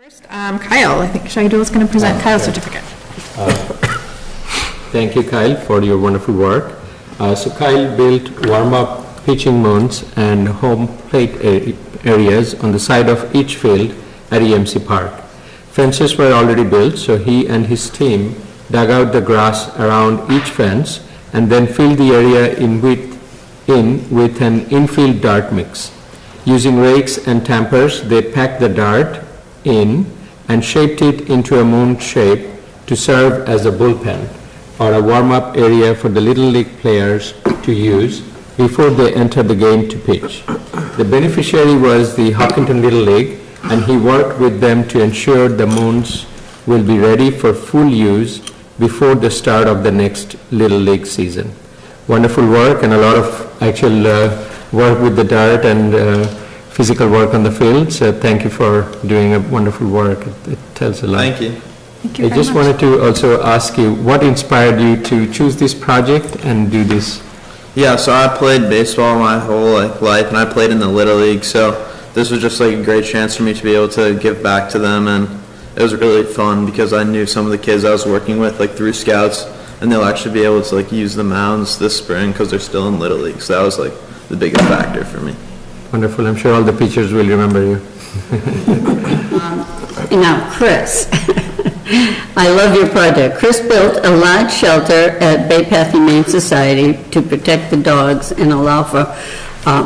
First, Kyle, I think Shahidul is going to present Kyle's certificate. Thank you, Kyle, for your wonderful work. So Kyle built warm-up pitching mounds and home plate areas on the side of each field at EMC Park. Fences were already built, so he and his team dug out the grass around each fence and then filled the area in with an infield dirt mix. Using rakes and tampers, they packed the dirt in and shaped it into a mound shape to serve as a bullpen or a warm-up area for the Little League players to use before they enter the game to pitch. The beneficiary was the Hopkinton Little League, and he worked with them to ensure the mounds will be ready for full use before the start of the next Little League season. Wonderful work and a lot of actual work with the dirt and physical work on the field. So thank you for doing a wonderful work. It tells a lot. Thank you. Thank you I very just much. wanted to also ask you, what inspired you to choose this project and do this? Yeah, so I played baseball my whole life, and I played in the Little League, so this was just a great chance for me to be able to give back to them, and it was really fun because I knew some of the kids I was working with through scouts, and they'll actually be able to use the mounds this spring because they're still in Little League, so that was the biggest factor for me. Wonderful. I'm sure all the pitchers will remember you. Now, Chris, I love your project. Chris built a large shelter at Bay Path Humane Society to protect the dogs and allow for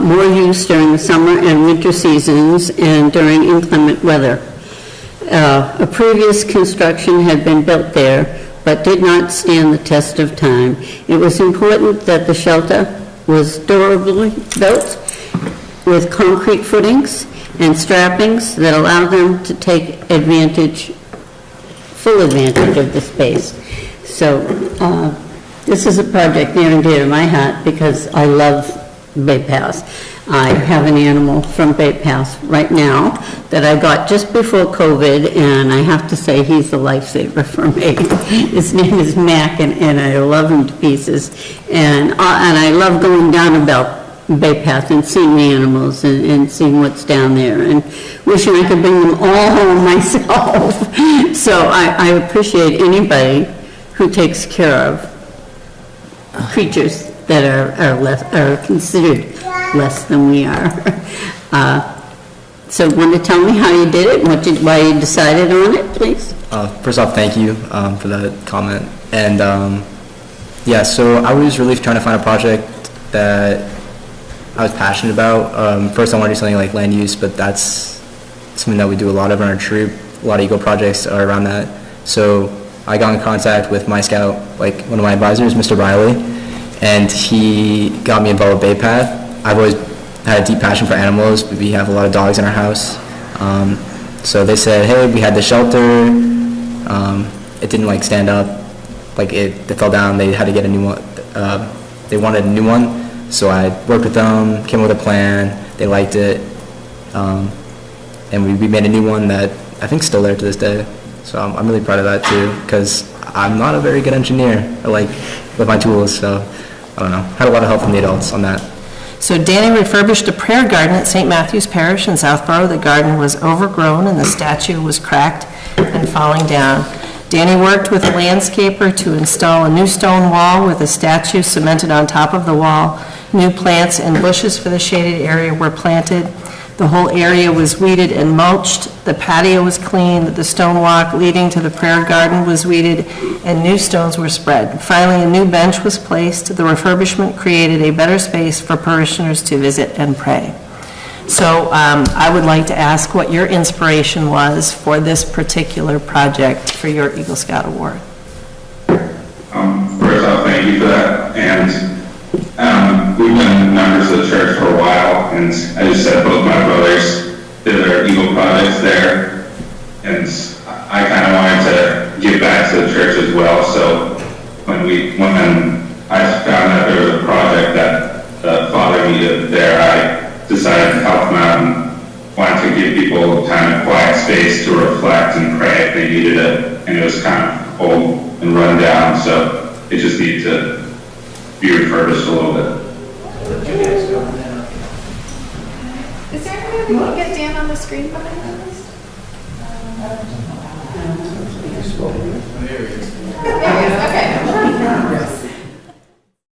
more use during the summer and winter seasons and during inclement weather. A previous construction had been built there, but did not stand the test of time. It was important that the shelter was durably built with concrete footings and strappings that allow them to take full advantage of the space. So this is a project near and dear to my heart because I love Bay Pass. I have an animal from Bay Pass right now that I got just before COVID, and I have to say he's a lifesaver for me. His name is Mac, and I love him to pieces. And I love going down about Bay Path and seeing the animals and seeing what's down there, and wishing I could bring them all home myself. So I appreciate anybody who takes care of creatures that are considered less than we are. So want to tell me how you did it and why you decided on it, please? First off, thank you for that comment. And yeah, so I was really trying to find a project that I was passionate about. First, I wanted to do something like land use, but that's something that we do a lot of in our troop. A lot of eco projects are around that. So I got in contact with my scout, one of my advisors, Mr. Riley, and he got me involved with Bay Path. I've always had a deep passion for animals. We have a lot of dogs in our house. So they said, hey, we had the shelter. It didn't stand up. It fell down. They had to get a new one. They wanted a new one. So I worked with them, came up with a plan, they liked it, and we made a new one that I think is still there to this day. So I'm really proud of that too, because I'm not a very good engineer with my tools, so I don't know. Had a lot of help from the adults on that. So Danny refurbished a prayer garden at St. Matthew's Parish in Southborough. The garden was overgrown and the statue was cracked and falling down. Danny worked with a landscaper to install a new stone wall with a statue cemented on top of the wall. New plants and bushes for the shaded area were planted. The whole area was weeded and mulched. The patio was cleaned. The stone walk leading to the prayer garden was weeded, and new stones were spread. Finally, a new bench was placed. The refurbishment created a better space for parishioners to visit and pray. So I would like to ask what your inspiration was for this particular project for your Eagle Scout Award. First off, thank you for that. And we've been members of the church for a while, and as I just said, both my brothers did their Eagle projects there, and I kind of wanted to give back to the church as well. So when I found that there was a project that the Father needed there, I decided to help them out and wanted to give people kind of quiet space to reflect and pray if they needed it. And it was kind of old and run down, so it just needed to be refurbished a little bit. Is there any way we can get Dan on the screen behind us?